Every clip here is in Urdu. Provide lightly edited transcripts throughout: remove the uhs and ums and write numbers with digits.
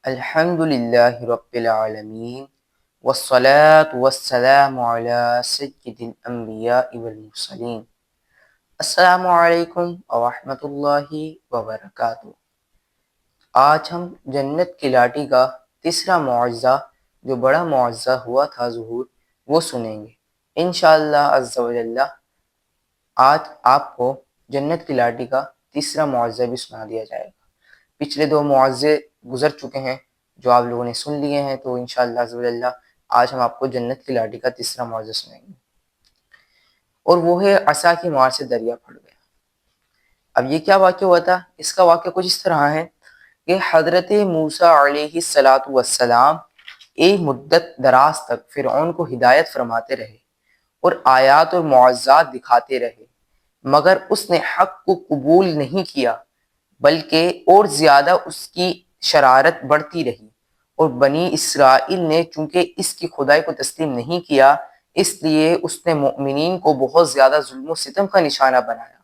الحمد للہ رب العالمین والصلاة والسلام علی سید الانبیاء والمرسلین۔ السلام علیکم ورحمۃ اللہ وبرکاتہ۔ آج ہم جنت کی لاٹھی کا تیسرا معجزہ جو بڑا معجزہ ہوا تھا ظہور، وہ سنیں گے انشاءاللہ عز و جل۔ آج آپ کو جنت کی لاٹھی کا تیسرا معجزہ بھی سنا دیا جائے گا۔ پچھلے دو معجزے گزر چکے ہیں جو آپ لوگوں نے سن لیے ہیں، تو انشاءاللہ عز و جل آج ہم آپ کو جنت کی لاٹھی کا تیسرا معجزہ سنائیں گے، اور وہ ہے عصا کی مار سے دریا پھٹ گیا۔ اب یہ کیا واقعہ ہوا تھا؟ اس کا واقعہ کچھ اس طرح ہے کہ حضرت موسیٰ علیہ السلام ایک مدت دراز تک فرعون کو ہدایت فرماتے رہے اور آیات اور معجزات دکھاتے رہے، مگر اس نے حق کو قبول نہیں کیا، بلکہ اور زیادہ اس کی شرارت بڑھتی رہی، اور بنی اسرائیل نے چونکہ اس کی خدائی کو تسلیم نہیں کیا، اس لیے اس نے مؤمنین کو بہت زیادہ ظلم و ستم کا نشانہ بنایا۔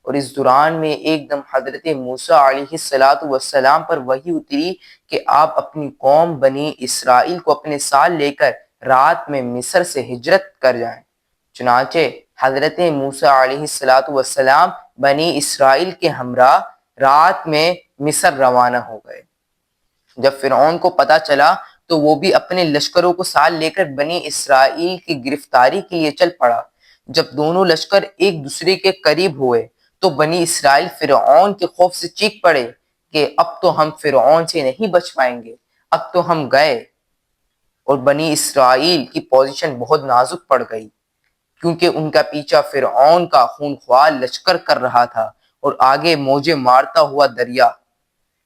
اور اس دوران میں ایک دم حضرت موسیٰ علیہ السلام پر وحی اتری کہ آپ اپنی قوم بنی اسرائیل کو اپنے ساتھ لے کر رات میں مصر سے ہجرت کر جائیں۔ چنانچہ حضرت موسیٰ علیہ السلام بنی اسرائیل کے ہمراہ رات میں مصر روانہ ہو گئے۔ جب فرعون کو پتہ چلا تو وہ بھی اپنے لشکروں کو ساتھ لے کر بنی اسرائیل کی گرفتاری کے لیے چل پڑا۔ جب دونوں لشکر ایک دوسرے کے قریب ہوئے تو بنی اسرائیل فرعون کے خوف سے چیخ پڑے کہ اب تو ہم فرعون سے نہیں بچ پائیں گے، اب تو ہم گئے۔ اور بنی اسرائیل کی پوزیشن بہت نازک پڑ گئی، کیونکہ ان کا پیچھا فرعون کا خونخوار لشکر کر رہا تھا اور آگے موجیں مارتا ہوا دریا۔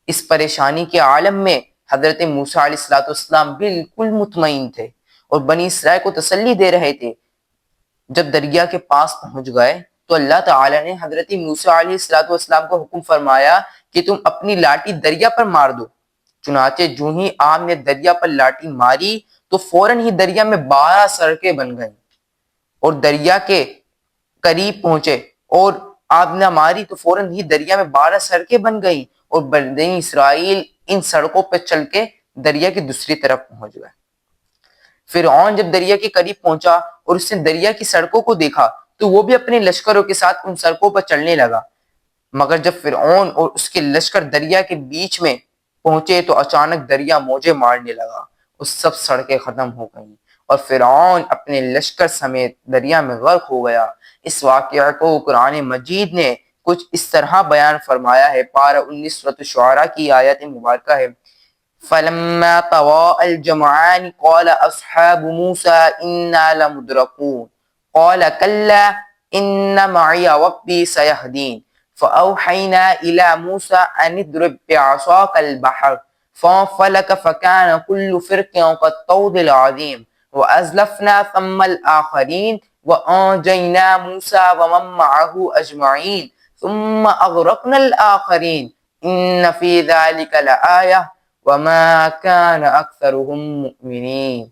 اس پریشانی کے عالم میں حضرت موسیٰ علیہ السلام بالکل مطمئن تھے اور بنی اسرائیل کو تسلی دے رہے تھے۔ جب دریا کے پاس پہنچ گئے تو اللہ تعالی نے حضرت موسیٰ علیہ السلام کو حکم فرمایا کہ تم اپنی لاٹھی دریا پر مار دو۔ چنانچہ جو ہی آپ نے دریا پر لاٹھی ماری تو فوراً ہی دریا میں 12 سڑکیں بن گئیں اور دریا کے قریب پہنچے، اور آپ نے ماری تو فوراً ہی دریا میں 12 سڑکیں بن گئیں، اور بنی اسرائیل ان سڑکوں پہ چل کے دریا کی دوسری طرف پہنچ گئے۔ فرعون جب دریا کے قریب پہنچا اور اس نے دریا کی سڑکوں کو دیکھا تو وہ بھی اپنے لشکروں کے ساتھ ان سڑکوں پر چلنے لگا، مگر جب فرعون اور اس کے لشکر دریا کے بیچ میں پہنچے تو اچانک دریا موجیں مارنے لگا اور سب سڑکیں ختم ہو گئیں اور فرعون اپنے لشکر سمیت دریا میں غرق ہو گیا۔ اس واقعہ کو قرآن مجید نے کچھ اس طرح بیان فرمایا ہے۔ پارہ 19 سورۃ الشعراء کی آیت مبارکہ ہے، فَلَمَّا تَرَاءَى الْجَمْعَانِ قَالَ أَصْحَابُ مُوسَىٰ إِنَّا لَمُدْرَكُونَ قَالَ كَلَّا إِنَّ مَعِيَ رَبِّي سَيَهْدِينِ فَأَوْحَيْنَا إِلَىٰ مُوسَىٰ أَنِ اضْرِب بِّعَصَاكَ الْبَحْرَ فَانفَلَقَ فَكَانَ كُلُّ فِرْقٍ كَالطَّوْدِ الْعَظِيمِ وَأَزْلَفْنَا ثَمَّ الْآخَرِينَ وَأَنجَيْنَا مُوسَىٰ وَمَن مَّعَهُ أَجْمَعِينَ ثُمَّ أَغْرَقْنَا الْآخَرِينَ إِنَّ فِي ذَلِكَ لَآيَةً وَمَا كَانَ أَكْثَرُهُم مُّؤْمِنِينَ۔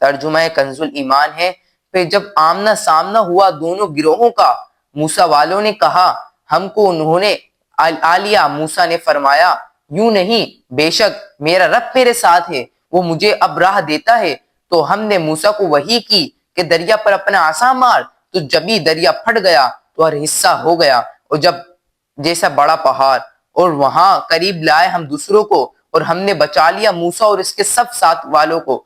ترجمہ کنز ایمان ہے، پھر جب آمنا سامنا ہوا دونوں گروہوں کا، موسیٰ والوں نے کہا ہم کو انہوں نے آ لیا۔ موسیٰ نے فرمایا یوں نہیں، بے شک میرا رب میرے ساتھ ہے، وہ مجھے اب راہ دیتا ہے۔ تو ہم نے موسیٰ کو وحی کی کہ دریا پر اپنا عصا مار، تو جبھی دریا پھٹ گیا تو ہر حصہ ہو گیا اور جب جیسا بڑا پہاڑ، اور وہاں قریب لائے ہم دوسروں کو، اور ہم نے بچا لیا موسیٰ اور اس کے سب ساتھ والوں کو،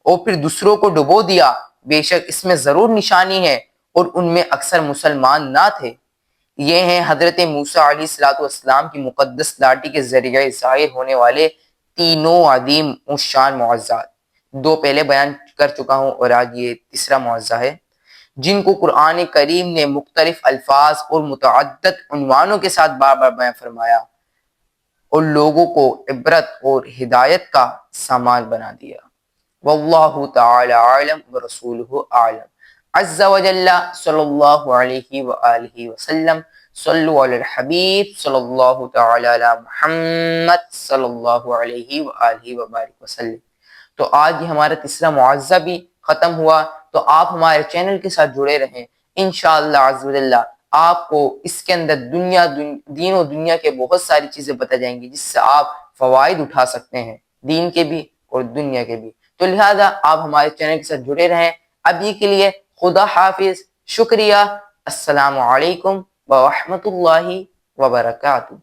اور پھر دوسروں کو ڈبو دیا۔ بے شک اس میں ضرور نشانی ہے، اور ان میں اکثر مسلمان نہ تھے۔ یہ ہیں حضرت موسیٰ علیہ السلام کی مقدس لاٹھی کے ذریعے ظاہر ہونے والے تینوں عظیم و شان معجزات۔ دو پہلے بیان کر چکا ہوں اور آج یہ تیسرا معجزہ ہے، جن کو قرآن کریم نے مختلف الفاظ اور متعدد عنوانوں کے ساتھ بار بار بیان فرمایا اور لوگوں کو عبرت اور ہدایت کا سامان بنا دیا۔ واللہ تعالی اعلم ورسولہ اعلم۔ عز وجل صلی اللہ علیہ وآلہ وسلم۔ صلو علی الحبیب صلی اللہ تعالی علی محمد صلی اللہ علیہ وآلہ وبارک وسلم۔ تو آج یہ ہمارا تیسرا معجزہ بھی ختم ہوا، تو آپ ہمارے چینل کے ساتھ جڑے رہیں۔ انشاءاللہ عز وجل آپ کو اس کے اندر دین و دنیا کے بہت ساری چیزیں بتا جائیں گی، جس سے آپ فوائد اٹھا سکتے ہیں، دین کے بھی اور دنیا کے بھی۔ تو لہٰذا آپ ہمارے چینل کے ساتھ جڑے رہیں۔ ابھی کے لیے خدا حافظ، شکریہ، السلام علیکم ورحمۃ اللہ وبرکاتہ۔